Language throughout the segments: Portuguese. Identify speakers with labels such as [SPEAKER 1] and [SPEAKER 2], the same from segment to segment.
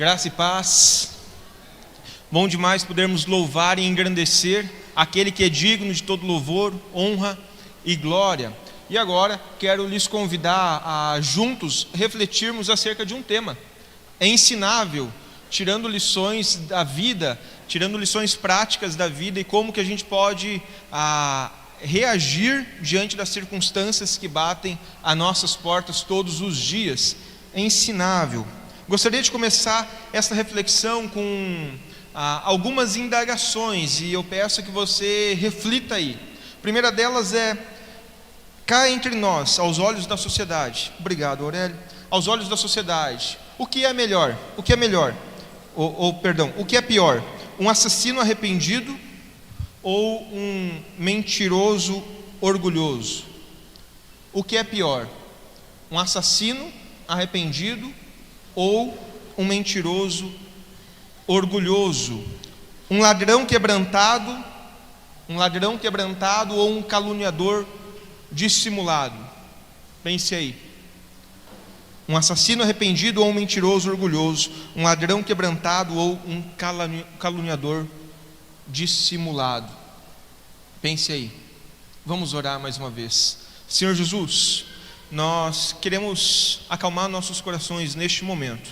[SPEAKER 1] Graça e paz. Bom demais podermos louvar e engrandecer aquele que é digno de todo louvor, honra e glória. E agora quero lhes convidar a juntos refletirmos acerca de um tema. É ensinável, tirando lições da vida, tirando lições práticas da vida e como que a gente pode reagir diante das circunstâncias que batem a nossas portas todos os dias. É ensinável. Gostaria de começar essa reflexão com algumas indagações e eu peço que você reflita aí. A primeira delas é: cá entre nós, aos olhos da sociedade, obrigado Aurélio, aos olhos da sociedade, o que é melhor? O que é melhor? O que é pior? Um assassino arrependido ou um mentiroso orgulhoso? O que é pior? Um assassino arrependido ou um mentiroso orgulhoso? Um ladrão quebrantado ou um caluniador dissimulado? Pense aí. Um assassino arrependido ou um mentiroso orgulhoso? Um ladrão quebrantado ou um caluniador dissimulado? Pense aí. Vamos orar mais uma vez. Senhor Jesus, nós queremos acalmar nossos corações neste momento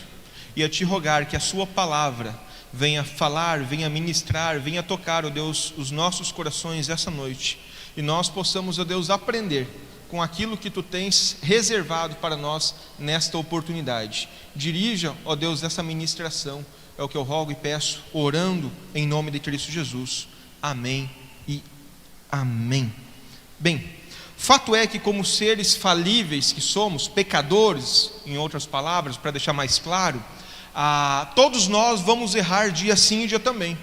[SPEAKER 1] e a Te rogar que a Sua palavra venha falar, venha ministrar, venha tocar, ó Deus, os nossos corações essa noite, e nós possamos, ó Deus, aprender com aquilo que Tu tens reservado para nós nesta oportunidade. Dirija, ó Deus, essa ministração, é o que eu rogo e peço, orando em nome de Cristo Jesus. Amém e amém. Bem, fato é que, como seres falíveis que somos, pecadores, em outras palavras, para deixar mais claro, todos nós vamos errar dia sim e dia também.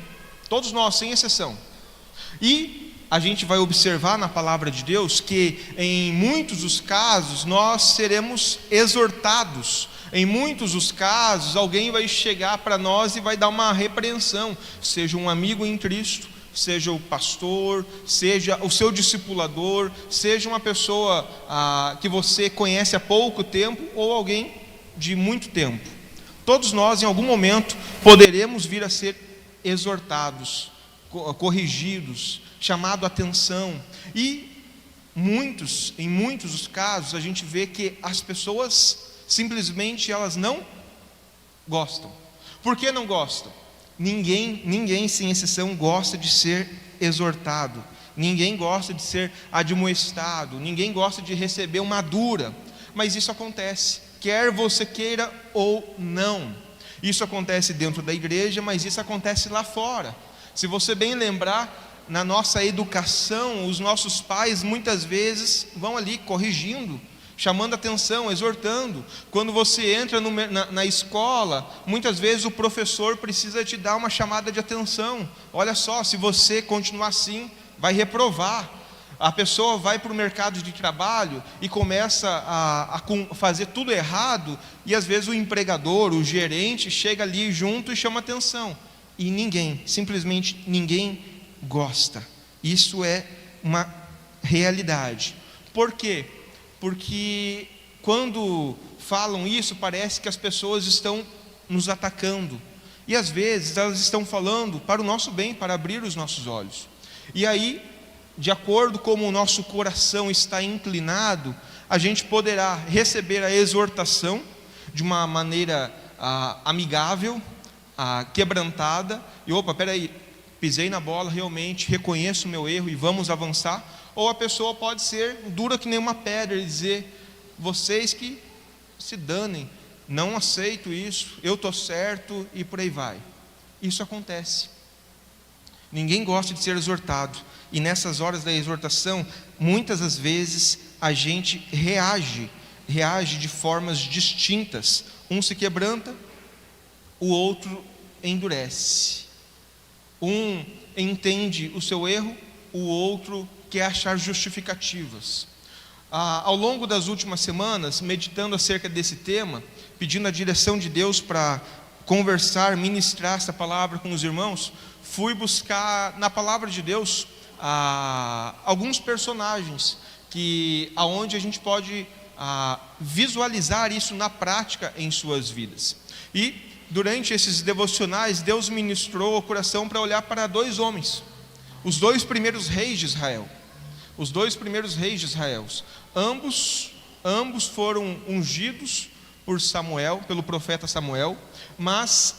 [SPEAKER 1] Todos nós, sem exceção. E a gente vai observar na palavra de Deus que em muitos dos casos nós seremos exortados. Em muitos dos casos alguém vai chegar para nós e vai dar uma repreensão, seja um amigo em Cristo, seja o pastor, seja o seu discipulador, seja uma pessoa que você conhece há pouco tempo ou alguém de muito tempo. Todos nós em algum momento poderemos vir a ser exortados, corrigidos, chamado a atenção. E em muitos dos casos a gente vê que as pessoas simplesmente elas não gostam. Por que não gostam? Ninguém sem exceção gosta de ser exortado, ninguém gosta de ser admoestado, ninguém gosta de receber uma dura, mas isso acontece, quer você queira ou não. Isso acontece dentro da igreja, mas isso acontece lá fora. Se você bem lembrar, na nossa educação, os nossos pais muitas vezes vão ali corrigindo, chamando atenção, exortando. Quando você entra na escola, muitas vezes o professor precisa te dar uma chamada de atenção. Olha só, se você continuar assim, vai reprovar. A pessoa vai para o mercado de trabalho e começa a fazer tudo errado, e às vezes o empregador, o gerente, chega ali junto e chama atenção. E simplesmente ninguém gosta. Isso é uma realidade. Por quê? Porque quando falam isso, parece que as pessoas estão nos atacando. E às vezes elas estão falando para o nosso bem, para abrir os nossos olhos. E aí, de acordo com como o nosso coração está inclinado, a gente poderá receber a exortação de uma maneira amigável, quebrantada, e peraí, pisei na bola realmente, reconheço o meu erro e vamos avançar. Ou a pessoa pode ser dura que nem uma pedra e dizer: vocês que se danem, não aceito isso, eu estou certo, e por aí vai. Isso acontece. Ninguém gosta de ser exortado, e nessas horas da exortação, muitas das vezes a gente reage de formas distintas. Um se quebranta, o outro endurece. Um entende o seu erro, o outro quer achar justificativas. Ao longo das últimas semanas, meditando acerca desse tema, pedindo a direção de Deus para conversar, ministrar essa palavra com os irmãos, fui buscar na palavra de Deus alguns personagens aonde a gente pode visualizar isso na prática em suas vidas. E durante esses devocionais, Deus ministrou o coração para olhar para dois homens, os dois primeiros reis de Israel. Os dois primeiros reis de Israel. Ambos foram ungidos por Samuel, pelo profeta Samuel, mas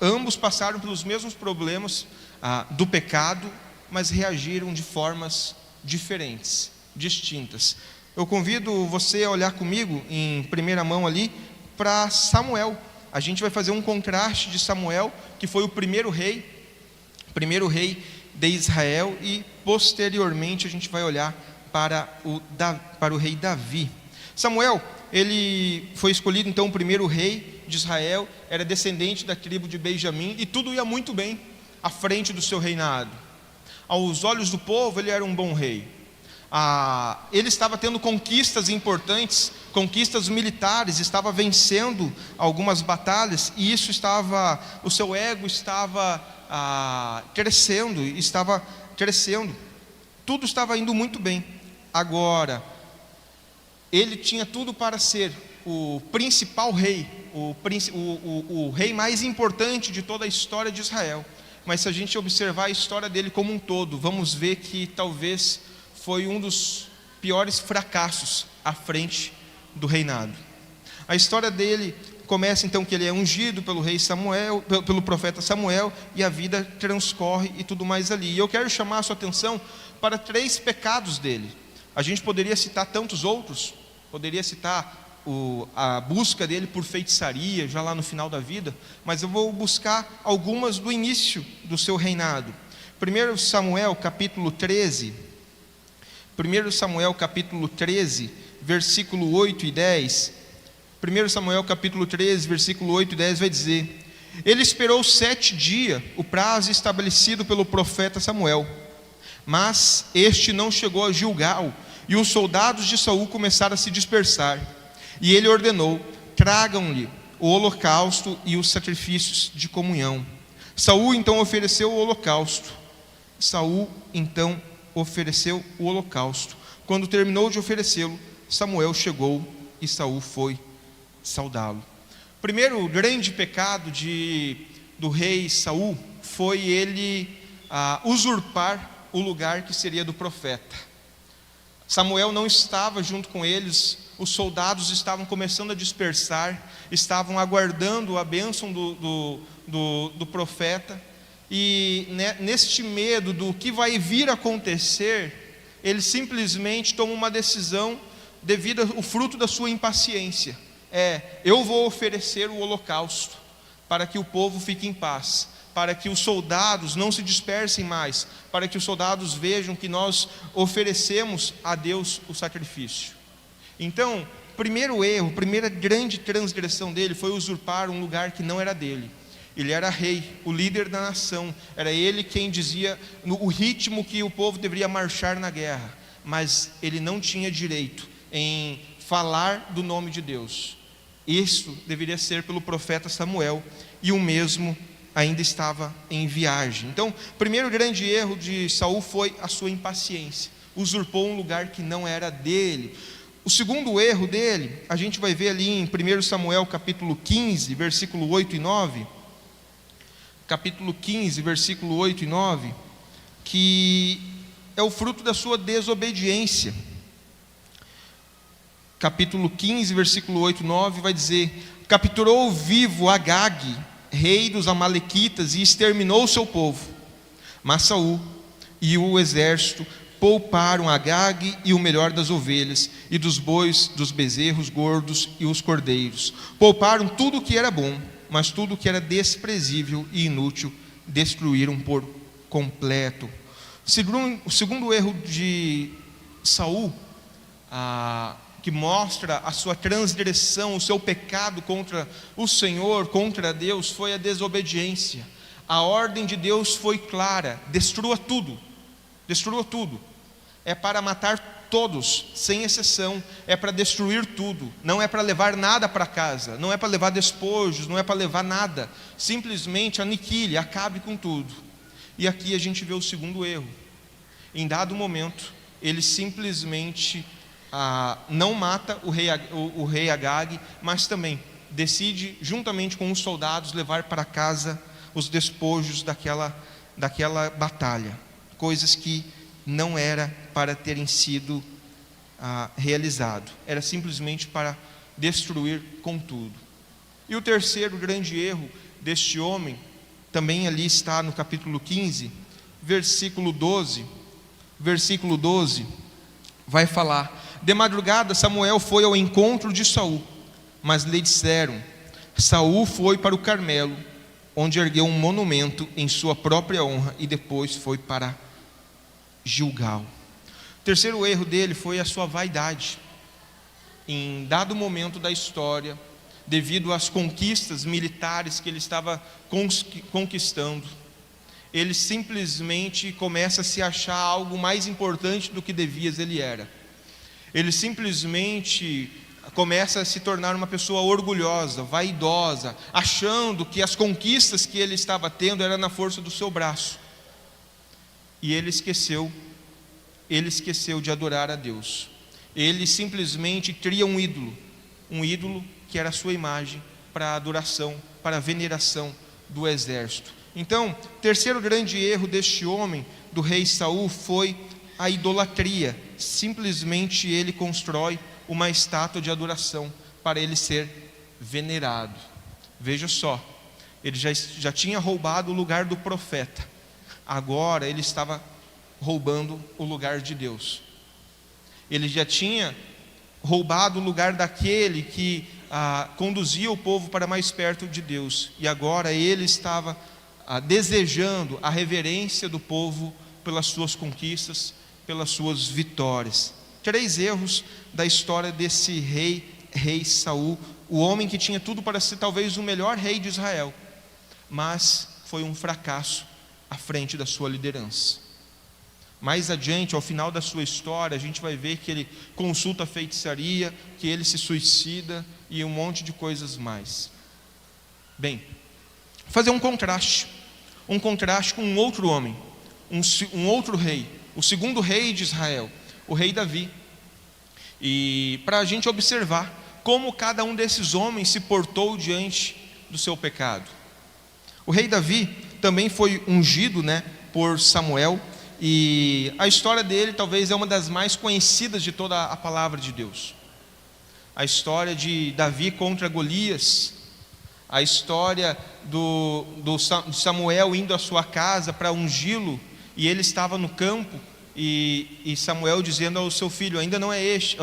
[SPEAKER 1] ambos passaram pelos mesmos problemas do pecado, mas reagiram de formas diferentes, distintas. Eu convido você a olhar comigo em primeira mão ali para Samuel. A gente vai fazer um contraste de Samuel, que foi o primeiro rei de Israel, e posteriormente a gente vai olhar para o rei Davi. Samuel, ele foi escolhido então o primeiro rei de Israel, era descendente da tribo de Benjamim, e tudo ia muito bem à frente do seu reinado. Aos olhos do povo, ele era um bom rei. Ele estava tendo conquistas importantes, conquistas militares, estava vencendo algumas batalhas, e o seu ego estava crescendo, tudo estava indo muito bem. Agora, ele tinha tudo para ser o principal rei, o rei mais importante de toda a história de Israel. Mas se a gente observar a história dele como um todo, vamos ver que talvez foi um dos piores fracassos à frente do reinado. A história dele começa então que ele é ungido pelo rei Samuel, pelo profeta Samuel, e a vida transcorre e tudo mais ali. E eu quero chamar a sua atenção para 3 pecados dele. A gente poderia citar tantos outros, poderia citar a busca dele por feitiçaria, já lá no final da vida, mas eu vou buscar algumas do início do seu reinado. 1 Samuel capítulo 13, versículo 8 e 10. 1 Samuel capítulo 13, versículo 8 e 10 vai dizer: ele esperou 7 dias, o prazo estabelecido pelo profeta Samuel, mas este não chegou a Gilgal, e os soldados de Saul começaram a se dispersar. E ele ordenou: tragam-lhe o holocausto e os sacrifícios de comunhão. Saul então ofereceu o holocausto. Quando terminou de oferecê-lo, Samuel chegou e Saul foi saudá-lo. O primeiro grande pecado do rei Saul foi ele usurpar o lugar que seria do profeta. Samuel não estava junto com eles, os soldados estavam começando a dispersar, estavam aguardando a bênção do profeta, e neste medo do que vai vir a acontecer, ele simplesmente toma uma decisão devido ao fruto da sua impaciência. Eu vou oferecer o holocausto para que o povo fique em paz, para que os soldados não se dispersem mais, para que os soldados vejam que nós oferecemos a Deus o sacrifício. Então, primeiro erro, primeira grande transgressão dele foi usurpar um lugar que não era dele. Ele era rei, o líder da nação, era ele quem dizia o ritmo que o povo deveria marchar na guerra, mas ele não tinha direito em falar do nome de Deus. Isso deveria ser pelo profeta Samuel, e o mesmo ainda estava em viagem. Então, o primeiro grande erro de Saul foi a sua impaciência, usurpou um lugar que não era dele. O segundo erro dele, a gente vai ver ali em 1 Samuel capítulo 15, versículo 8 e 9, capítulo 15, versículo 8 e 9, que é o fruto da sua desobediência. Capítulo 15, versículo 8 e 9 vai dizer: capturou vivo Agag, rei dos amalequitas, e exterminou o seu povo. Mas Saul e o exército pouparam Agag e o melhor das ovelhas, e dos bois, dos bezerros gordos e os cordeiros. Pouparam tudo o que era bom, mas tudo o que era desprezível e inútil destruíram por completo. O segundo erro de Saul, que mostra a sua transgressão, o seu pecado contra o Senhor, contra Deus, foi a desobediência. A ordem de Deus foi clara: destrua tudo, destrua tudo. É para matar todos, sem exceção, é para destruir tudo, não é para levar nada para casa, não é para levar despojos, não é para levar nada, simplesmente aniquile, acabe com tudo. E aqui a gente vê o segundo erro. Em dado momento, ele simplesmente não mata o rei Agag, mas também decide, juntamente com os soldados, levar para casa os despojos daquela batalha, coisas que não era para terem sido realizado, era simplesmente para destruir com tudo. E o terceiro grande erro deste homem, também ali está no capítulo 15, versículo 12, vai falar: de madrugada Samuel foi ao encontro de Saul, mas lhe disseram: Saul foi para o Carmelo, onde ergueu um monumento em sua própria honra, e depois foi para Gilgal. O terceiro erro dele foi a sua vaidade. Em dado momento da história, devido às conquistas militares que ele estava conquistando, ele simplesmente começa a se achar algo mais importante do que devias ele era. Ele simplesmente começa a se tornar uma pessoa orgulhosa, vaidosa, achando que as conquistas que ele estava tendo eram na força do seu braço. E ele esqueceu de adorar a Deus. Ele simplesmente cria um ídolo que era a sua imagem, para a adoração, para a veneração do exército. Então, terceiro grande erro deste homem, do rei Saul, foi a idolatria. Simplesmente ele constrói uma estátua de adoração para ele ser venerado. Veja só, ele já tinha roubado o lugar do profeta, agora ele estava roubando o lugar de Deus. Ele já tinha roubado o lugar daquele que conduzia o povo para mais perto de Deus, e agora ele estava desejando a reverência do povo pelas suas conquistas, pelas suas vitórias. 3 erros da história desse rei Saul, o homem que tinha tudo para ser talvez o melhor rei de Israel, mas foi um fracasso à frente da sua liderança. Mais adiante, ao final da sua história, a gente vai ver que ele consulta a feitiçaria, que ele se suicida e um monte de coisas mais. Bem, vou fazer um contraste com um outro homem, um outro rei, o segundo rei de Israel, o rei Davi. E para a gente observar como cada um desses homens se portou diante do seu pecado. O rei Davi também foi ungido, por Samuel, e a história dele talvez é uma das mais conhecidas de toda a palavra de Deus. A história de Davi contra Golias, a história de Samuel indo à sua casa para ungí-lo, e ele estava no campo, e Samuel dizendo ao seu filho: ainda não é este,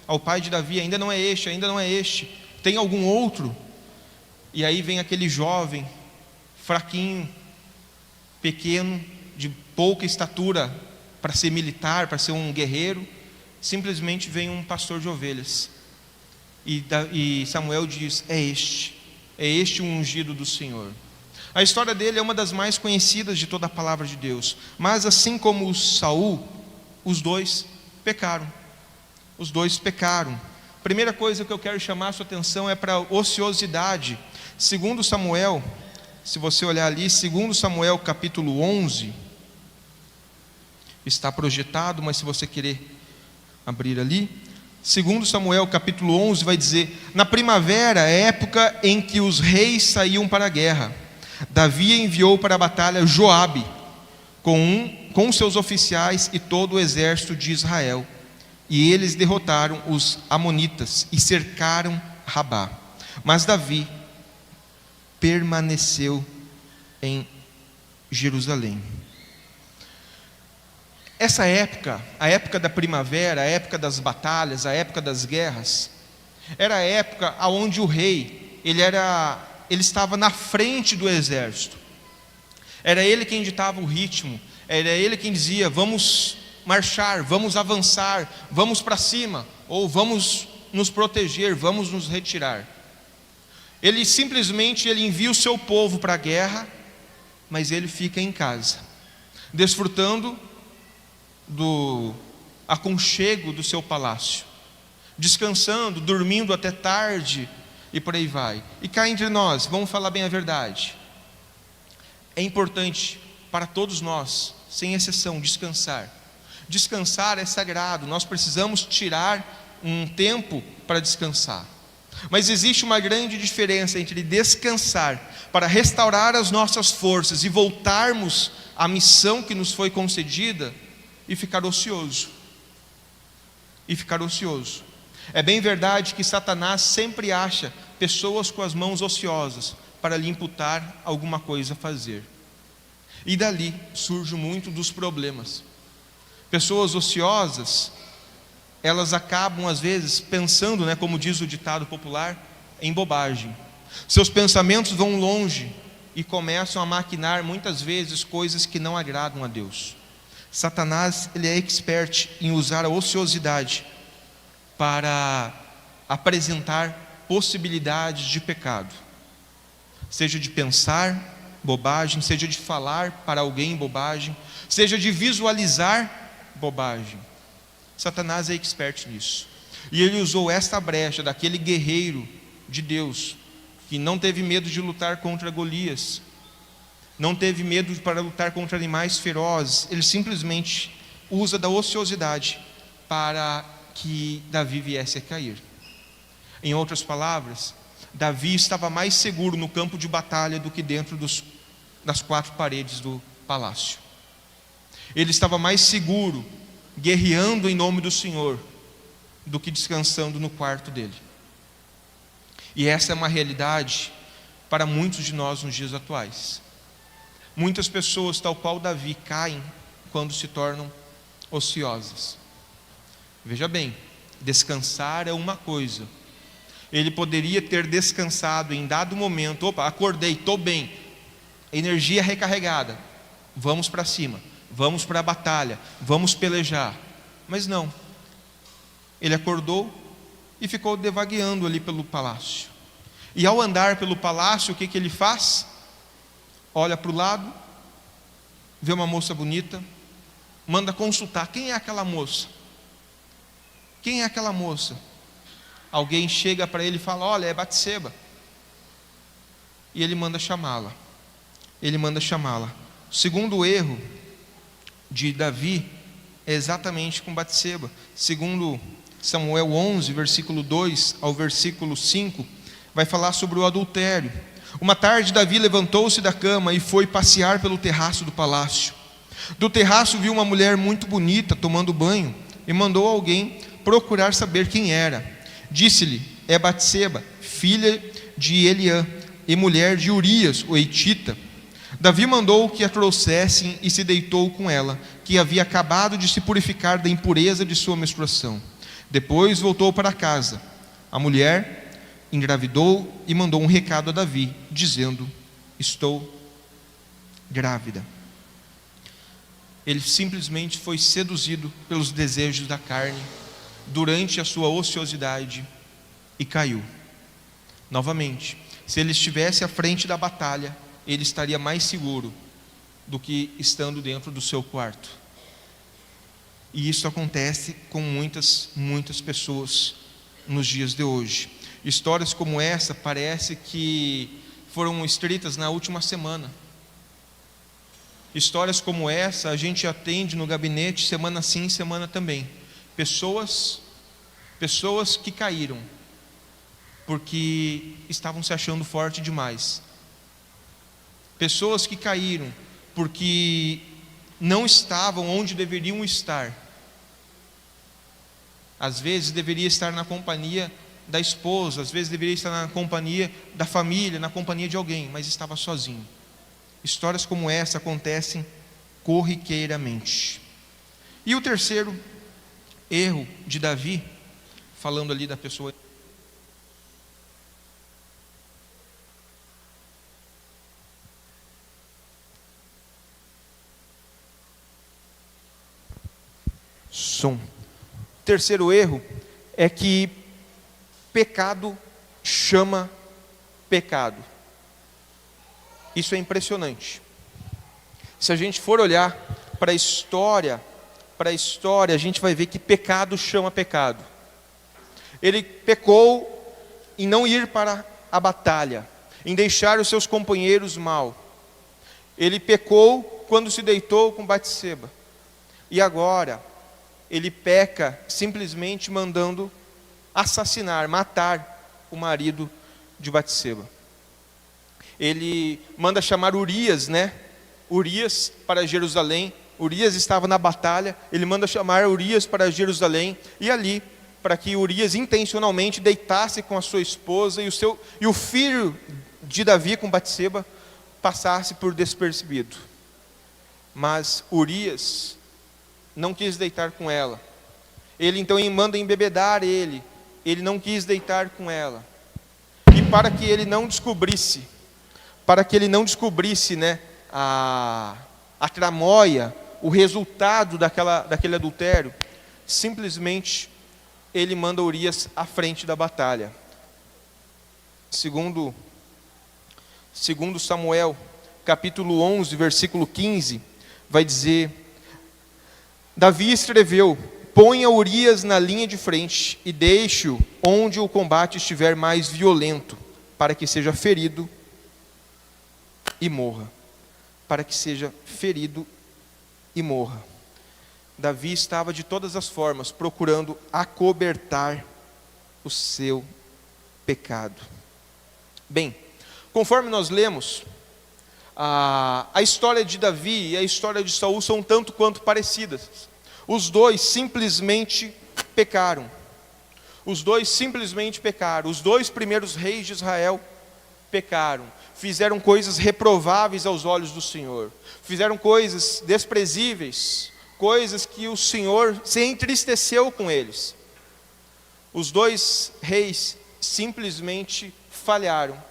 [SPEAKER 1] ao pai de Davi: ainda não é este, tem algum outro? E aí vem aquele jovem, fraquinho, pequeno, de pouca estatura para ser militar, para ser um guerreiro. Simplesmente vem um pastor de ovelhas, e Samuel diz: é este o ungido do Senhor. A história dele é uma das mais conhecidas de toda a palavra de Deus. Mas assim como Saul, os dois pecaram. Primeira coisa que eu quero chamar a sua atenção é para a ociosidade. Segundo Samuel, se você olhar ali, segundo Samuel capítulo 11, está projetado, mas se você querer abrir ali, segundo Samuel capítulo 11 vai dizer: na primavera, época em que os reis saíam para a guerra, Davi enviou para a batalha Joabe com seus oficiais e todo o exército de Israel, e eles derrotaram os amonitas e cercaram Rabá. Mas Davi permaneceu em Jerusalém. Essa época, a época da primavera, a época das batalhas, a época das guerras, era a época onde o rei, ele estava na frente do exército. Era ele quem ditava o ritmo, era ele quem dizia: vamos marchar, vamos avançar, vamos para cima, ou vamos nos proteger, vamos nos retirar. Ele simplesmente envia o seu povo para a guerra, mas ele fica em casa, desfrutando do aconchego do seu palácio, descansando, dormindo até tarde, e por aí vai. E cá entre nós, vamos falar bem a verdade, é importante para todos nós, sem exceção, descansar. Descansar é sagrado, nós precisamos tirar um tempo para descansar. Mas existe uma grande diferença entre descansar para restaurar as nossas forças e voltarmos à missão que nos foi concedida e ficar ocioso. É bem verdade que Satanás sempre acha pessoas com as mãos ociosas para lhe imputar alguma coisa a fazer. E dali surge muito dos problemas. Pessoas ociosas, elas acabam às vezes pensando, como diz o ditado popular, em bobagem. Seus pensamentos vão longe e começam a maquinar muitas vezes coisas que não agradam a Deus. Satanás, ele é expert em usar a ociosidade para apresentar possibilidades de pecado, seja de pensar bobagem, seja de falar para alguém bobagem, seja de visualizar bobagem. Satanás é expert nisso, e ele usou esta brecha daquele guerreiro de Deus, que não teve medo de lutar contra Golias, não teve medo para lutar contra animais ferozes. Ele simplesmente usa da ociosidade para que Davi viesse a cair. Em outras palavras, Davi estava mais seguro no campo de batalha do que dentro das quatro paredes do palácio. Ele estava mais seguro guerreando em nome do Senhor do que descansando no quarto dele. E essa é uma realidade para muitos de nós nos dias atuais. Muitas pessoas, tal qual Davi, caem quando se tornam ociosas. Veja bem, descansar é uma coisa. Ele poderia ter descansado em dado momento. Opa, acordei, estou bem, energia recarregada, vamos para cima, vamos para a batalha, vamos pelejar. Mas não, ele acordou e ficou devagueando ali pelo palácio. E ao andar pelo palácio, o que ele faz? Olha para o lado, vê uma moça bonita, manda consultar: quem é aquela moça? Quem é aquela moça? Alguém chega para ele e fala: olha, é Batseba. E ele manda chamá-la. O segundo erro de Davi é exatamente com Batseba. Segundo Samuel 11, versículo 2 ao versículo 5, vai falar sobre o adultério. Uma tarde Davi levantou-se da cama e foi passear pelo terraço do palácio. Do terraço viu uma mulher muito bonita tomando banho e mandou alguém procurar saber quem era. Disse-lhe: é Batseba, filha de Eliã e mulher de Urias, o Hitita. Davi mandou que a trouxessem e se deitou com ela, que havia acabado de se purificar da impureza de sua menstruação. Depois voltou para casa. A mulher engravidou e mandou um recado a Davi, dizendo: estou grávida. Ele simplesmente foi seduzido pelos desejos da carne durante a sua ociosidade e caiu. Novamente, se ele estivesse à frente da batalha, ele estaria mais seguro do que estando dentro do seu quarto. E isso acontece com muitas pessoas nos dias de hoje. Histórias como essa parece que foram escritas na última semana. Histórias como essa a gente atende no gabinete semana sim, semana também. Pessoas que caíram porque estavam se achando forte demais. Pessoas que caíram porque não estavam onde deveriam estar. Às vezes deveria estar na companhia da esposa, às vezes deveria estar na companhia da família, na companhia de alguém, mas estava sozinho. Histórias como essa acontecem corriqueiramente. E o terceiro erro de Davi, falando ali da pessoa, o terceiro erro é que pecado chama pecado. Isso é impressionante. Se a gente for olhar para a história, a gente vai ver que pecado chama pecado. Ele pecou em não ir para a batalha, em deixar os seus companheiros mal. Ele pecou quando se deitou com Batseba. E agora ele peca simplesmente mandando assassinar, matar o marido de Batseba. Ele manda chamar Urias, Urias para Jerusalém. Urias estava na batalha, ele manda chamar Urias para Jerusalém, e ali, para que Urias intencionalmente deitasse com a sua esposa, e o filho de Davi com Batseba passasse por despercebido. Mas Urias não quis deitar com ela. Ele então manda embebedar ele não quis deitar com ela. E para que ele não descobrisse, a tramóia, o resultado daquele adultério, simplesmente ele manda Urias à frente da batalha. Segundo Samuel, capítulo 11, versículo 15, vai dizer: Davi escreveu: ponha Urias na linha de frente e deixe-o onde o combate estiver mais violento, para que seja ferido e morra. Para que seja ferido e morra. Davi estava de todas as formas procurando acobertar o seu pecado. Bem, conforme nós lemos, a história de Davi e a história de Saul são tanto quanto parecidas. Os dois simplesmente pecaram. Os dois primeiros reis de Israel pecaram. Fizeram coisas reprováveis aos olhos do Senhor. Fizeram coisas desprezíveis, coisas que o Senhor se entristeceu com eles. Os dois reis simplesmente falharam,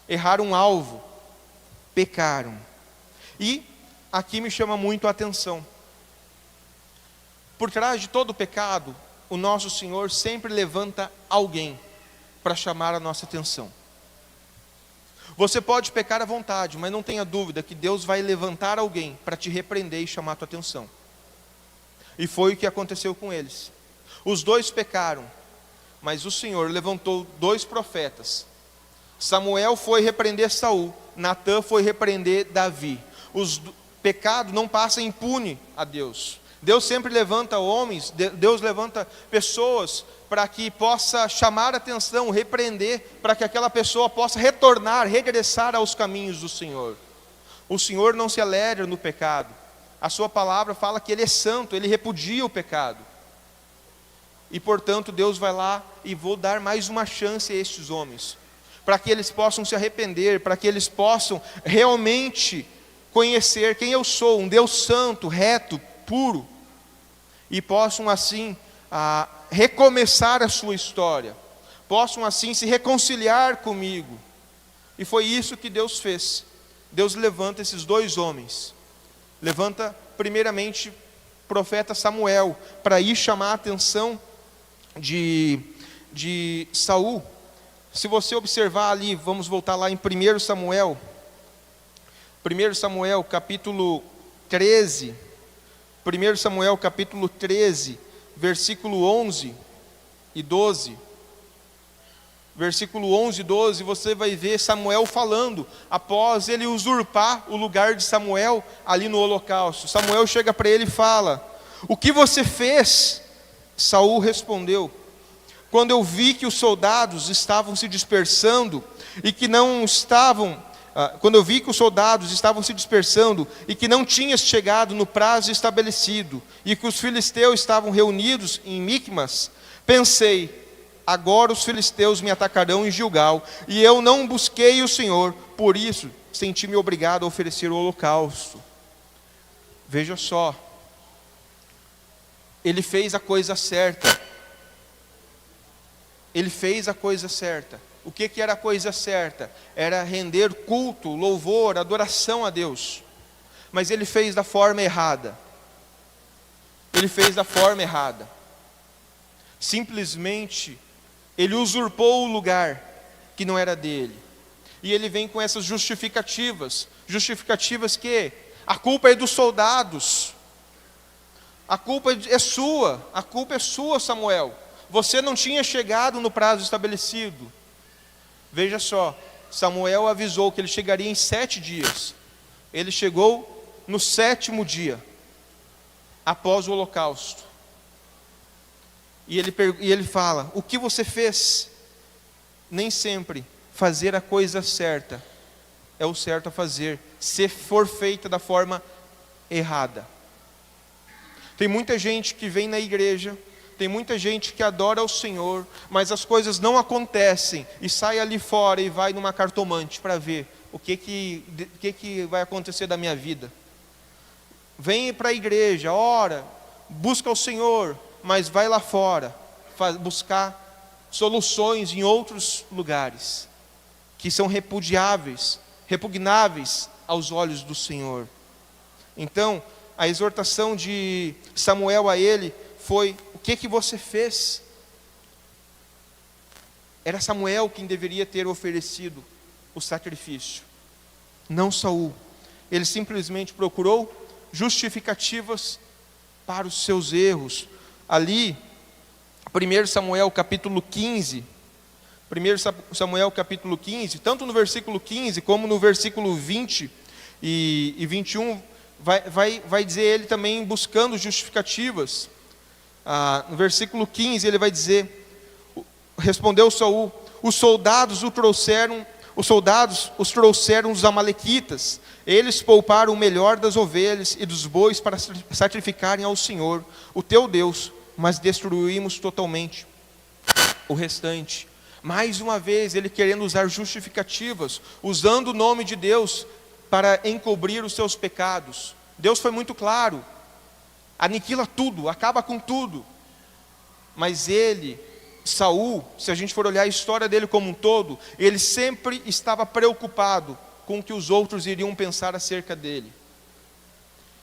[SPEAKER 1] erraram um alvo, pecaram. E aqui me chama muito a atenção. Por trás de todo pecado, o nosso Senhor sempre levanta alguém para chamar a nossa atenção. Você pode pecar à vontade, mas não tenha dúvida que Deus vai levantar alguém para te repreender e chamar a tua atenção. E foi o que aconteceu com eles. Os dois pecaram, mas o Senhor levantou dois profetas. Samuel foi repreender Saul, Natã foi repreender Davi. Pecado não passa impune a Deus. Deus sempre levanta homens, Deus levanta pessoas para que possa chamar a atenção, repreender, para que aquela pessoa possa regressar aos caminhos do Senhor. O Senhor não se alegra no pecado. A sua palavra fala que Ele é santo, Ele repudia o pecado. E portanto Deus vai lá e vou dar mais uma chance a estes homens, para que eles possam se arrepender, para que eles possam realmente conhecer quem eu sou, um Deus santo, reto, puro, e possam assim recomeçar a sua história, possam assim se reconciliar comigo. E foi isso que Deus fez. Deus levanta esses dois homens, levanta primeiramente o profeta Samuel, para ir chamar a atenção de Saul. Se você observar ali, vamos voltar lá em 1 Samuel, capítulo 13, 1 Samuel capítulo 13, versículo 11 e 12. Versículo 11 e 12, você vai ver Samuel falando, após ele usurpar o lugar de Samuel ali no holocausto. Samuel chega para ele e fala: o que você fez? Saul respondeu: quando eu vi que os soldados estavam se dispersando e que não tinhas chegado no prazo estabelecido, e que os filisteus estavam reunidos em Micmas, pensei: agora os filisteus me atacarão em Gilgal, e eu não busquei o Senhor, por isso senti-me obrigado a oferecer o holocausto. Veja só, ele fez a coisa certa. O que era a coisa certa? Era render culto, louvor, adoração a Deus. Mas ele fez da forma errada. Simplesmente, ele usurpou o lugar que não era dele. E ele vem com essas justificativas que a culpa é dos soldados. A culpa é sua, Samuel. Você não tinha chegado no prazo estabelecido. Veja só, Samuel avisou que ele chegaria em 7 dias. Ele chegou no 7º dia, após o holocausto. E ele fala: o que você fez? nem sempre fazer a coisa certa é o certo a fazer, se for feita da forma errada. Tem muita gente que vem na igreja, tem muita gente que adora o Senhor, mas as coisas não acontecem, e sai ali fora e vai numa cartomante para ver o que vai acontecer da minha vida. Vem para a igreja, ora, busca o Senhor, mas vai lá fora buscar soluções em outros lugares que são repugnáveis aos olhos do Senhor. Então, a exortação de Samuel a ele foi: o que você fez? Era Samuel quem deveria ter oferecido o sacrifício, não Saul. Ele simplesmente procurou justificativas para os seus erros. Ali, 1 Samuel capítulo 15, tanto no versículo 15 como no versículo 20 e 21, vai dizer ele também buscando justificativas. No versículo 15 ele vai dizer: respondeu Saul, os soldados os trouxeram os amalequitas, eles pouparam o melhor das ovelhas e dos bois para sacrificarem ao Senhor, o teu Deus, mas destruímos totalmente o restante. Mais uma vez ele querendo usar justificativas, usando o nome de Deus para encobrir os seus pecados. Deus foi muito claro: aniquila tudo, acaba com tudo. Mas Saul, se a gente for olhar a história dele como um todo, ele sempre estava preocupado com o que os outros iriam pensar acerca dele.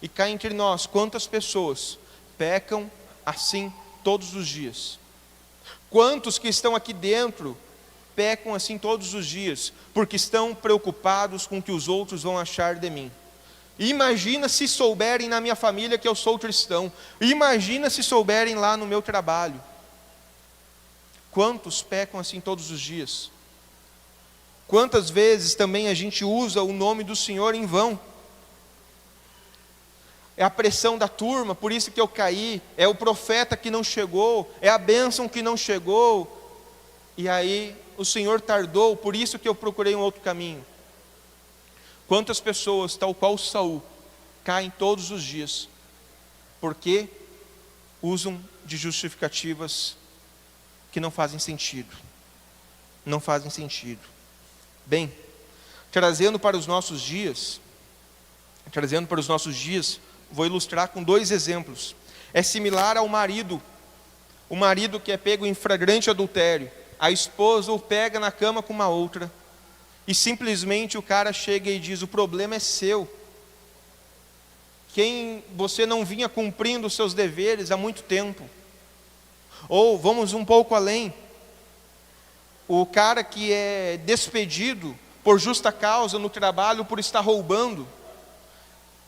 [SPEAKER 1] E cá entre nós, quantas pessoas pecam assim todos os dias? Quantos que estão aqui dentro pecam assim todos os dias, porque estão preocupados com o que os outros vão achar de mim? Imagina se souberem na minha família que eu sou cristão. Imagina se souberem lá no meu trabalho. Quantos pecam assim todos os dias? Quantas vezes também a gente usa o nome do Senhor em vão? É a pressão da turma, por isso que eu caí. É o profeta que não chegou, é a bênção que não chegou, e aí o Senhor tardou, por isso que eu procurei um outro caminho. Quantas pessoas, tal qual Saul, caem todos os dias, porque usam de justificativas que não fazem sentido. Não fazem sentido. Bem, trazendo para os nossos dias, vou ilustrar com 2 exemplos. É similar ao marido, o marido que é pego em flagrante adultério. A esposa o pega na cama com uma outra, e simplesmente o cara chega e diz: o problema é seu. Você não vinha cumprindo os seus deveres há muito tempo. Ou vamos um pouco além, o cara que é despedido por justa causa no trabalho por estar roubando,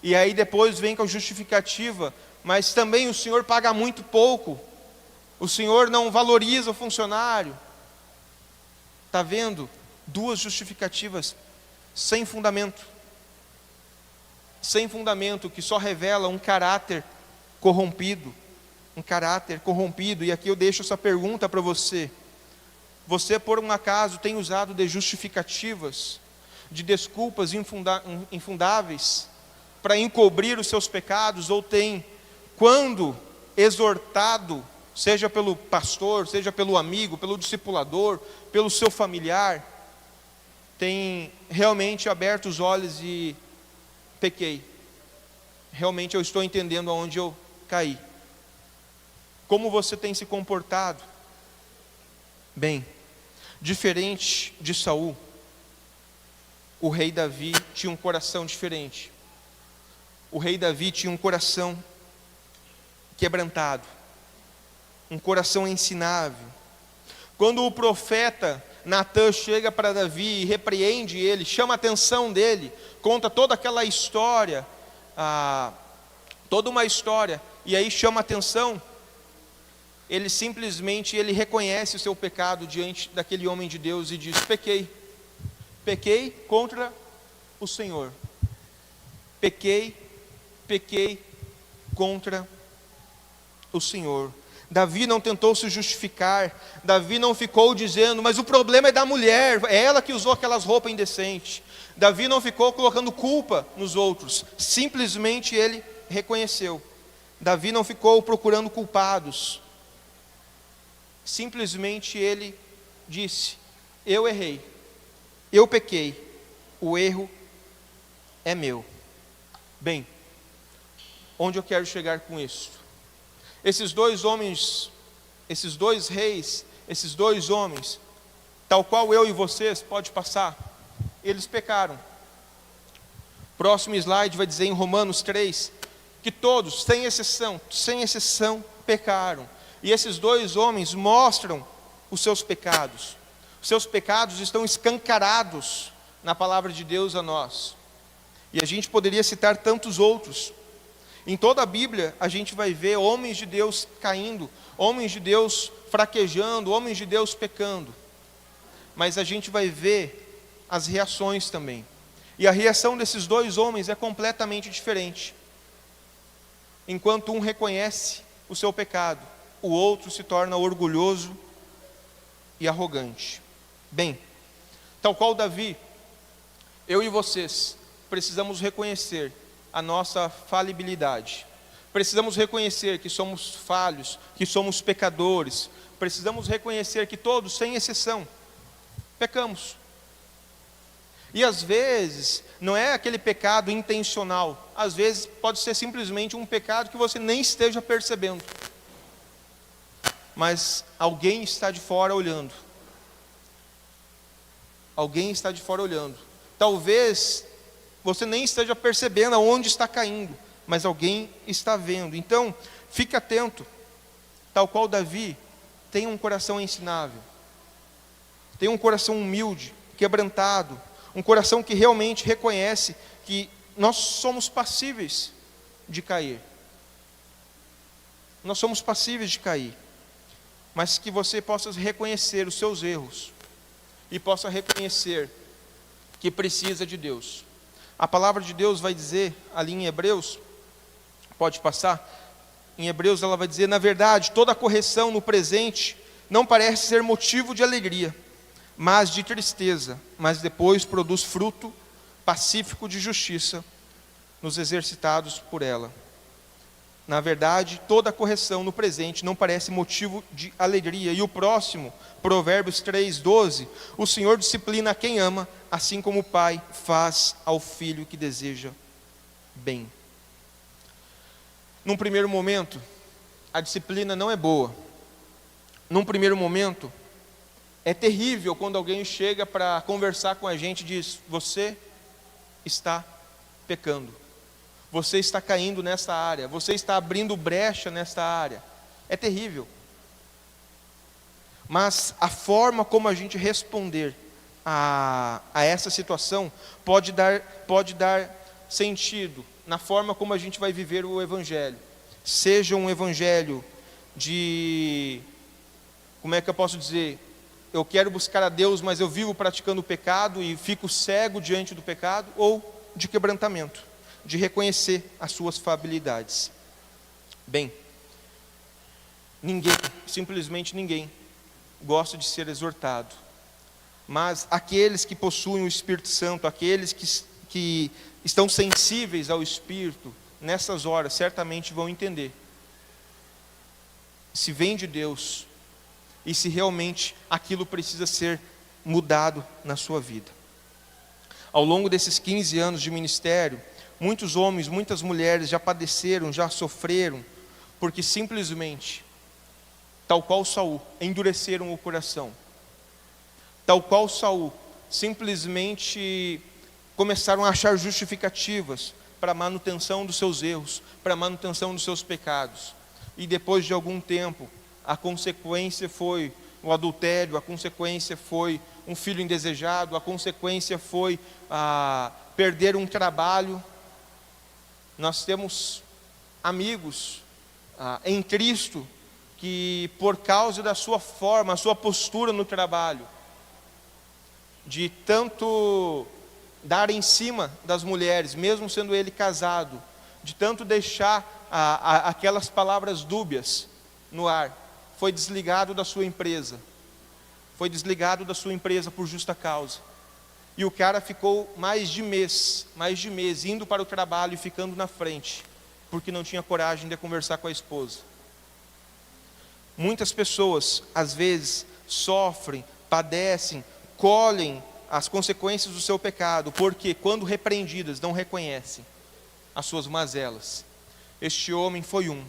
[SPEAKER 1] e aí depois vem com a justificativa: mas também o senhor paga muito pouco, o senhor não valoriza o funcionário. Está vendo? 2 justificativas sem fundamento, que só revela um caráter corrompido. E aqui eu deixo essa pergunta para você: você por um acaso tem usado de justificativas, de desculpas infundáveis para encobrir os seus pecados, ou tem, quando exortado, seja pelo pastor, seja pelo amigo, pelo discipulador, pelo seu familiar, tem realmente aberto os olhos e pequei, realmente eu estou entendendo aonde eu caí? Como você tem se comportado? Bem, diferente de Saul, o rei Davi tinha um coração diferente. O rei Davi tinha um coração quebrantado, um coração ensinável. Quando o profeta Natã chega para Davi e repreende ele, chama a atenção dele, conta toda aquela história, toda uma história, e aí chama a atenção, ele simplesmente reconhece o seu pecado diante daquele homem de Deus e diz: pequei contra o Senhor, pequei contra o Senhor. Davi não tentou se justificar, Davi não ficou dizendo, mas o problema é da mulher, é ela que usou aquelas roupas indecentes. Davi não ficou colocando culpa nos outros, simplesmente ele reconheceu. Davi não ficou procurando culpados, simplesmente ele disse: eu errei, eu pequei, o erro é meu. Bem, onde eu quero chegar com isso? Esses dois homens, esses dois reis, esses dois homens, tal qual eu e vocês, pode passar, eles pecaram. Próximo slide vai dizer em Romanos 3, que todos, sem exceção, pecaram. E esses dois homens mostram os seus pecados. Os seus pecados estão escancarados na palavra de Deus a nós. E a gente poderia citar tantos outros. Em toda a Bíblia a gente vai ver homens de Deus caindo, homens de Deus fraquejando, homens de Deus pecando. Mas a gente vai ver as reações também. E a reação desses dois homens é completamente diferente. Enquanto um reconhece o seu pecado, o outro se torna orgulhoso e arrogante. Bem, tal qual Davi, eu e vocês precisamos reconhecer a nossa falibilidade. Precisamos reconhecer que somos falhos, que somos pecadores. Precisamos reconhecer que todos, sem exceção, pecamos. E às vezes, não é aquele pecado intencional. Às vezes pode ser simplesmente um pecado que você nem esteja percebendo. Mas alguém está de fora olhando. Alguém está de fora olhando. Talvez você nem esteja percebendo aonde está caindo, mas alguém está vendo. Então, fique atento. Tal qual Davi, tenha um coração ensinável. Tenha um coração humilde, quebrantado. Um coração que realmente reconhece que nós somos passíveis de cair. Nós somos passíveis de cair. Mas que você possa reconhecer os seus erros. E possa reconhecer que precisa de Deus. A palavra de Deus vai dizer, ali em Hebreus, pode passar, em Hebreus ela vai dizer, na verdade, toda correção no presente não parece ser motivo de alegria, mas de tristeza, mas depois produz fruto pacífico de justiça nos exercitados por ela. Na verdade, toda correção no presente não parece motivo de alegria. E o próximo, Provérbios 3:12, o Senhor disciplina a quem ama, assim como o pai faz ao filho que deseja bem. Num primeiro momento, a disciplina não é boa. Num primeiro momento, é terrível quando alguém chega para conversar com a gente e diz: você está pecando. Você está caindo nessa área, você está abrindo brecha nessa área. É terrível. Mas a forma como a gente responder a essa situação pode dar sentido na forma como a gente vai viver o Evangelho. Seja um Evangelho de, como é que eu posso dizer? Eu quero buscar a Deus, mas eu vivo praticando o pecado e fico cego diante do pecado, ou de quebrantamento, de reconhecer as suas falibilidades. Bem, ninguém, simplesmente ninguém, gosta de ser exortado. Mas aqueles que possuem o Espírito Santo, aqueles que estão sensíveis ao Espírito, nessas horas certamente vão entender se vem de Deus e se realmente aquilo precisa ser mudado na sua vida. Ao longo desses 15 anos de ministério, muitos homens, muitas mulheres já padeceram, já sofreram, porque simplesmente, tal qual Saul, endureceram o coração. Tal qual Saul, simplesmente começaram a achar justificativas para a manutenção dos seus erros, para a manutenção dos seus pecados. E depois de algum tempo, a consequência foi o adultério, a consequência foi um filho indesejado, a consequência foi perder um trabalho. Nós temos amigos em Cristo que, por causa da sua forma, a sua postura no trabalho, de tanto dar em cima das mulheres, mesmo sendo ele casado, de tanto deixar aquelas palavras dúbias, no ar, foi desligado da sua empresa. Foi desligado da sua empresa por justa causa. E o cara ficou mais de mês, indo para o trabalho e ficando na frente, porque não tinha coragem de conversar com a esposa. Muitas pessoas, às vezes, sofrem, padecem, colhem as consequências do seu pecado, porque quando repreendidas não reconhecem as suas mazelas. Este homem foi um.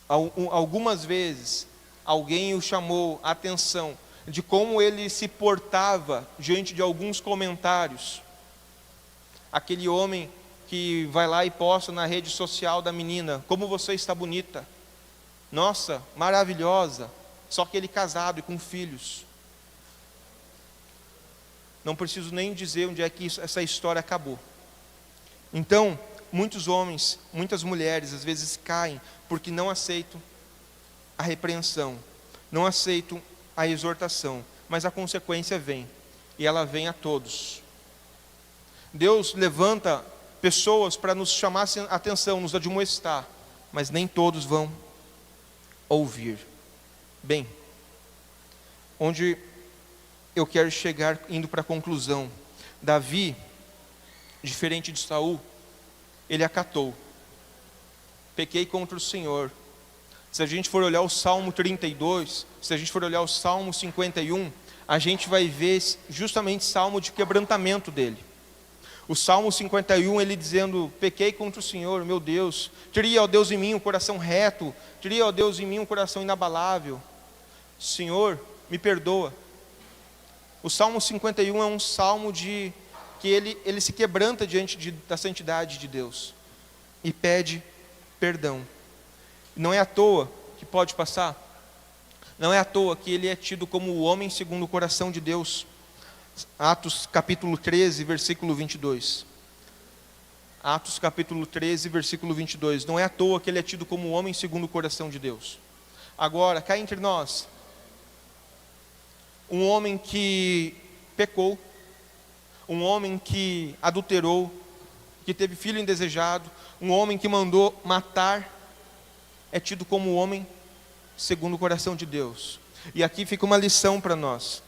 [SPEAKER 1] Algumas vezes, alguém o chamou a atenção de como ele se portava diante de alguns comentários. Aquele homem que vai lá e posta na rede social da menina: como você está bonita, nossa, maravilhosa. Só que ele casado e com filhos. Não preciso nem dizer onde é que essa história acabou. Então, muitos homens, muitas mulheres, às vezes caem porque não aceitam a repreensão, não aceitam a exortação, mas a consequência vem, e ela vem a todos. Deus levanta pessoas para nos chamar a atenção, nos admoestar, mas nem todos vão ouvir. Bem, onde eu quero chegar, indo para a conclusão, Davi, diferente de Saul, ele acatou: pequei contra o Senhor. Se a gente for olhar o Salmo 32, se a gente for olhar o Salmo 51, a gente vai ver justamente salmo de quebrantamento dele. O Salmo 51, ele dizendo: pequei contra o Senhor, meu Deus, cria, ó Deus, em mim um coração reto, cria, ó Deus, em mim um coração inabalável. Senhor, me perdoa. O Salmo 51 é um salmo que ele se quebranta diante da santidade de Deus e pede perdão. Não é à toa que pode passar, não é à toa que ele é tido como o homem segundo o coração de Deus. Atos capítulo 13, versículo 22. Atos capítulo 13, versículo 22. Não é à toa que ele é tido como o homem segundo o coração de Deus. Agora, cá entre nós, um homem que pecou, um homem que adulterou, que teve filho indesejado, um homem que mandou matar, é tido como homem segundo o coração de Deus. E aqui fica uma lição para nós.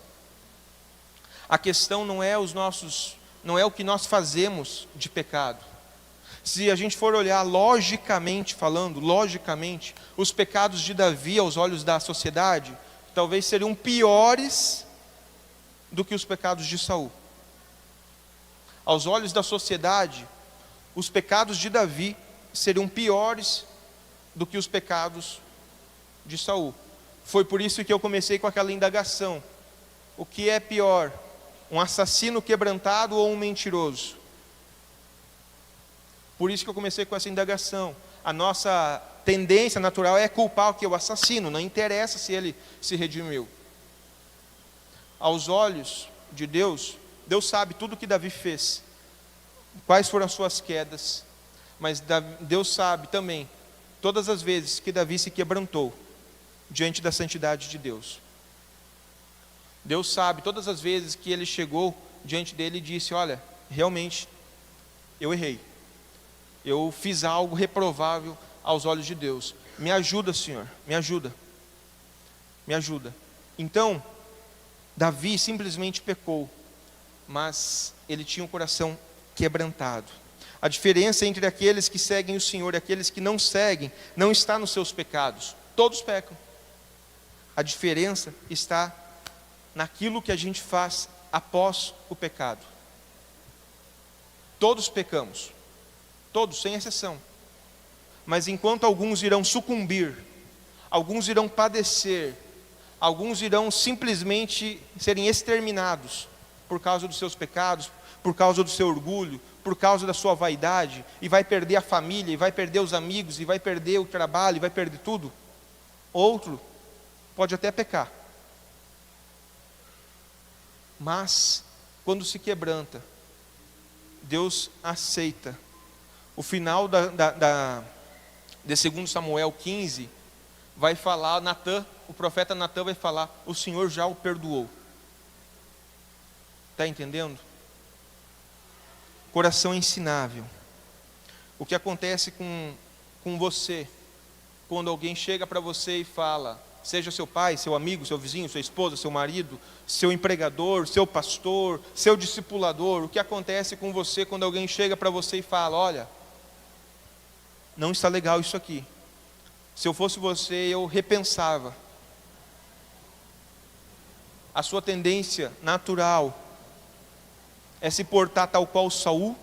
[SPEAKER 1] A questão não é o que nós fazemos de pecado. Se a gente for olhar logicamente falando, os pecados de Davi aos olhos da sociedade, talvez seriam piores do que os pecados de Saul. Aos olhos da sociedade, os pecados de Davi seriam piores do que os pecados de Saul. Foi por isso que eu comecei com aquela indagação: o que é pior, um assassino quebrantado ou um mentiroso? Por isso que eu comecei com essa indagação. A nossa tendência natural é culpar o assassino, não interessa se ele se redimiu. Aos olhos de Deus, Deus sabe tudo o que Davi fez, quais foram as suas quedas, mas Deus sabe também todas as vezes que Davi se quebrantou diante da santidade de Deus. Deus sabe todas as vezes que ele chegou diante dele e disse: olha, realmente eu errei, eu fiz algo reprovável aos olhos de Deus, me ajuda, Senhor, me ajuda. Então, Davi simplesmente pecou, mas ele tinha um coração quebrantado. A diferença entre aqueles que seguem o Senhor e aqueles que não seguem, não está nos seus pecados. Todos pecam. A diferença está naquilo que a gente faz após o pecado. Todos pecamos, todos, sem exceção. Mas enquanto alguns irão sucumbir, alguns irão padecer, alguns irão simplesmente serem exterminados por causa dos seus pecados, por causa do seu orgulho, por causa da sua vaidade, e vai perder a família, e vai perder os amigos, e vai perder o trabalho, e vai perder tudo. Outro pode até pecar, mas quando se quebranta, Deus aceita. O final de 2 Samuel 15 vai falar, o profeta Natã vai falar: o Senhor já o perdoou. Está entendendo? Coração ensinável. O que acontece com você, quando alguém chega para você e fala, seja seu pai, seu amigo, seu vizinho, sua esposa, seu marido, seu empregador, seu pastor, seu discipulador, o que acontece com você quando alguém chega para você e fala, olha, não está legal isso aqui. Se eu fosse você, eu repensava. A sua tendência natural é se portar tal qual Saul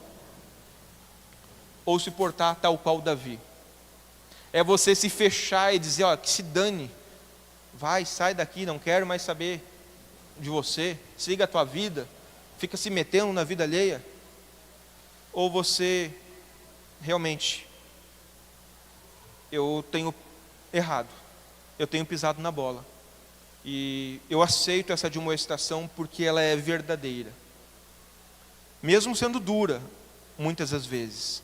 [SPEAKER 1] ou se portar tal qual Davi. É você se fechar e dizer, ó, que se dane, vai, sai daqui, não quero mais saber de você, siga a tua vida, fica se metendo na vida alheia. Ou você realmente, eu tenho errado, eu tenho pisado na bola, e eu aceito essa admoestação porque ela é verdadeira, mesmo sendo dura, muitas das vezes.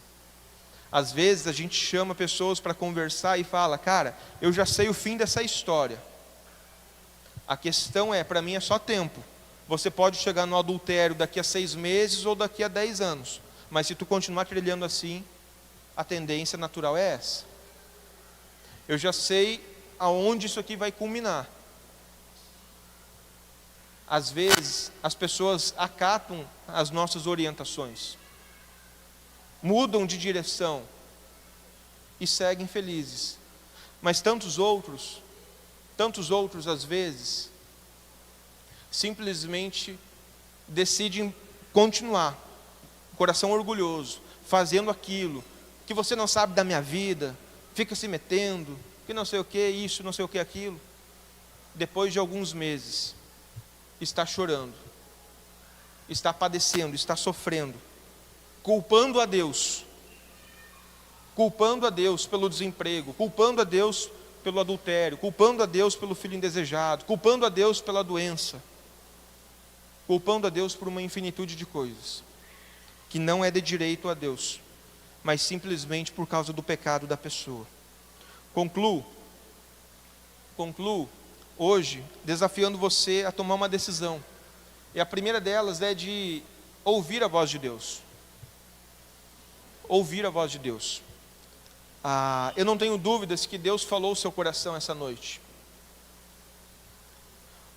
[SPEAKER 1] Às vezes a gente chama pessoas para conversar e fala, cara, eu já sei o fim dessa história, a questão é, para mim é só tempo, você pode chegar no adultério daqui a 6 meses ou daqui a 10 anos, mas se tu continuar trilhando assim, a tendência natural é essa. Eu já sei aonde isso aqui vai culminar. Às vezes, as pessoas acatam as nossas orientações, mudam de direção e seguem felizes. Mas tantos outros às vezes, simplesmente decidem continuar, coração orgulhoso, fazendo aquilo, que você não sabe da minha vida, fica se metendo, que não sei o que, isso, não sei o que, aquilo. Depois de alguns meses, está chorando, está padecendo, está sofrendo, culpando a Deus pelo desemprego, culpando a Deus pelo adultério, culpando a Deus pelo filho indesejado, culpando a Deus pela doença, culpando a Deus por uma infinitude de coisas, que não é de direito a Deus, mas simplesmente por causa do pecado da pessoa. Concluo hoje desafiando você a tomar uma decisão, e a primeira delas é de ouvir a voz de Deus. Ouvir a voz de Deus. Eu não tenho dúvidas que Deus falou ao seu coração essa noite.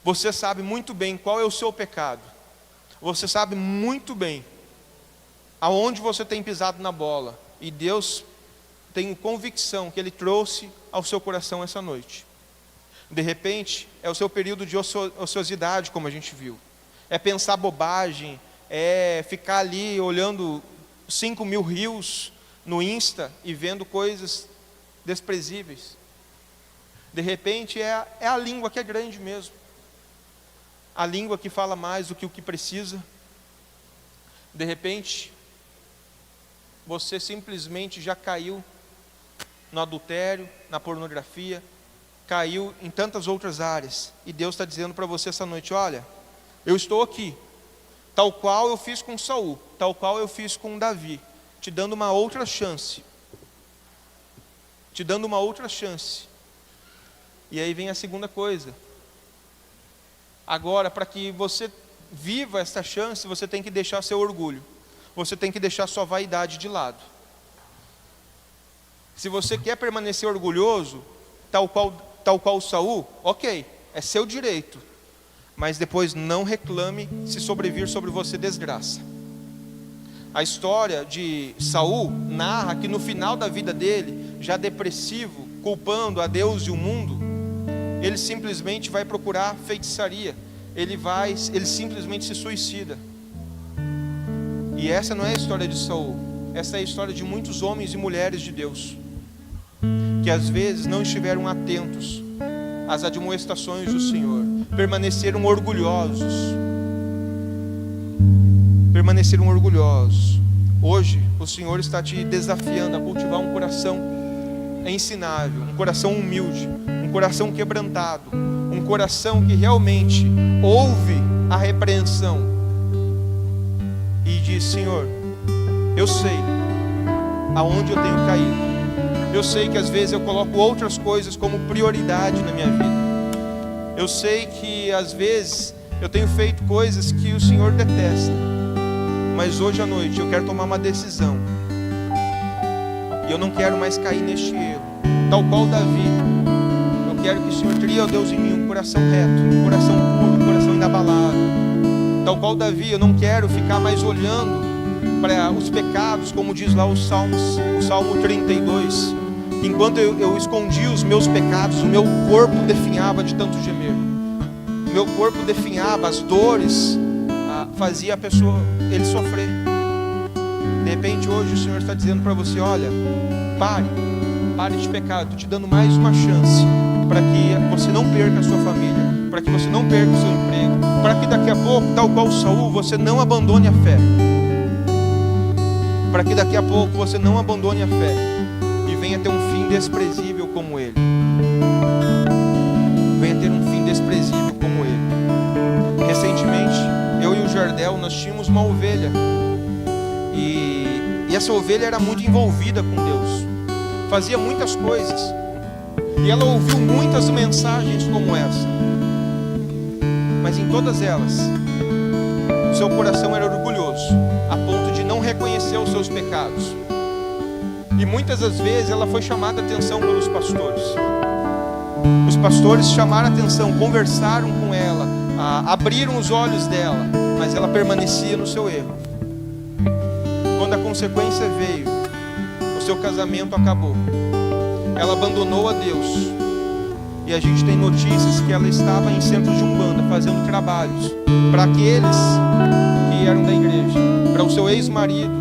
[SPEAKER 1] Você sabe muito bem qual é o seu pecado, você sabe muito bem aonde você tem pisado na bola, e Deus tem convicção que Ele trouxe ao seu coração essa noite. De repente, é o seu período de ociosidade, como a gente viu, é pensar bobagem, é ficar ali olhando 5.000 reels no Insta e vendo coisas desprezíveis. De repente é a língua que é grande mesmo, a língua que fala mais do que o que precisa. De repente você simplesmente já caiu no adultério, na pornografia, caiu em tantas outras áreas, e Deus está dizendo para você essa noite, olha, eu estou aqui, tal qual eu fiz com Saul, tal qual eu fiz com Davi, te dando uma outra chance, E aí vem a segunda coisa. Agora, para que você viva essa chance, você tem que deixar seu orgulho, você tem que deixar sua vaidade de lado. Se você quer permanecer orgulhoso, tal qual Saul, ok, é seu direito, mas depois não reclame se sobrevir sobre você desgraça. A história de Saul narra que no final da vida dele, já depressivo, culpando a Deus e o mundo, ele simplesmente vai procurar feitiçaria, ele simplesmente se suicida. E essa não é a história de Saul, essa é a história de muitos homens e mulheres de Deus, que às vezes não estiveram atentos às admoestações do Senhor, permaneceram orgulhosos. Hoje o Senhor está te desafiando a cultivar um coração ensinável, um coração humilde, um coração quebrantado, um coração que realmente ouve a repreensão e diz, Senhor, eu sei aonde eu tenho caído, eu sei que às vezes eu coloco outras coisas como prioridade na minha vida, eu sei que às vezes eu tenho feito coisas que o Senhor detesta, mas hoje à noite eu quero tomar uma decisão, e eu não quero mais cair neste erro. tal qual Davi, eu quero que o Senhor crie, ó Deus, em mim um coração reto, um coração puro, um coração inabalado. Tal qual Davi, eu não quero ficar mais olhando para os pecados, como diz lá o Salmo 32. Enquanto eu escondia os meus pecados, o meu corpo definhava de tanto gemer. O meu corpo definhava, as dores fazia a pessoa, ele sofrer. De repente hoje o Senhor está dizendo para você: olha, pare de pecar. Estou te dando mais uma chance para que você não perca a sua família, para que você não perca o seu emprego, para que daqui a pouco, tal qual Saul, você não abandone a fé, para que daqui a pouco você não abandone a fé e venha ter um fim desprezível como ele. Venha ter um fim desprezível como ele. Recentemente, eu e o Jardel, nós tínhamos uma ovelha, e essa ovelha era muito envolvida com Deus, fazia muitas coisas, e ela ouviu muitas mensagens como essa, mas em todas elas o seu coração era orgulhoso, a ponto de não reconhecer os seus pecados. E muitas das vezes ela foi chamada a atenção pelos pastores. Os pastores chamaram a atenção, conversaram com ela, abriram os olhos dela, mas ela permanecia no seu erro. Quando a consequência veio, o seu casamento acabou. Ela abandonou a Deus. E a gente tem notícias que ela estava em centros de umbanda, fazendo trabalhos para aqueles que eram da igreja, para o seu ex-marido.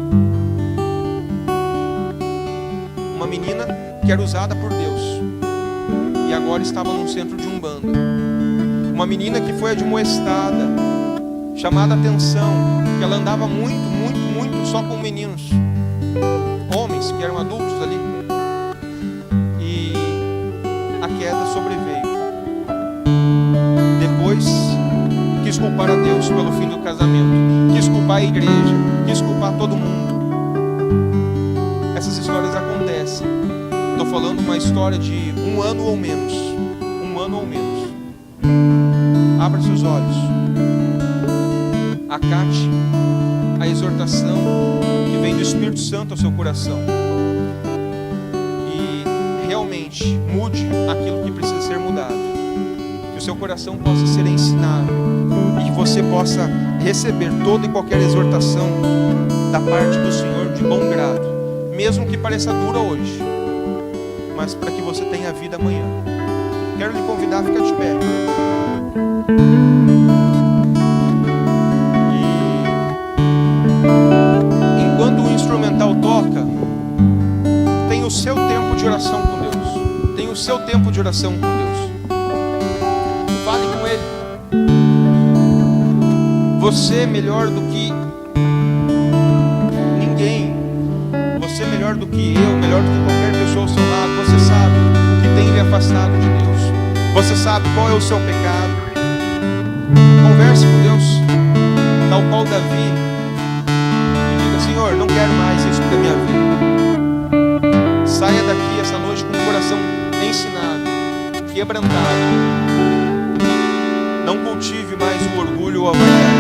[SPEAKER 1] Uma menina que era usada por Deus e agora estava num centro de umbanda. Uma menina que foi admoestada, chamada a atenção, que ela andava muito só com meninos, homens que eram adultos ali, e a queda sobreveio. Depois quis culpar a Deus pelo fim do casamento, quis culpar a igreja, quis culpar todo mundo. Essas histórias acontecem. Estou falando uma história de 1 ano ou menos. 1 ano ou menos. Abra seus olhos, acate a exortação que vem do Espírito Santo ao seu coração e realmente mude aquilo que precisa ser mudado. Que o seu coração possa ser ensinado e que você possa receber toda e qualquer exortação da parte do Senhor de bom grado, mesmo que pareça dura hoje, mas para que você tenha vida amanhã. Quero lhe convidar a ficar de pé. Enquanto o instrumental toca, tem o seu tempo de oração com Deus. Tem o seu tempo de oração com Deus. Fale com Ele. Você é melhor do que ninguém. Você é melhor do que eu, melhor do que qualquer pessoa ao seu lado. Você sabe o que tem lhe afastado de Deus. Você sabe qual é o seu pecado. Converse com Deus, tal qual Davi. Senhor, não quero mais isso para minha vida. Saia daqui essa noite com o coração ensinado, quebrantado. Não cultive mais o orgulho ou a vaidade.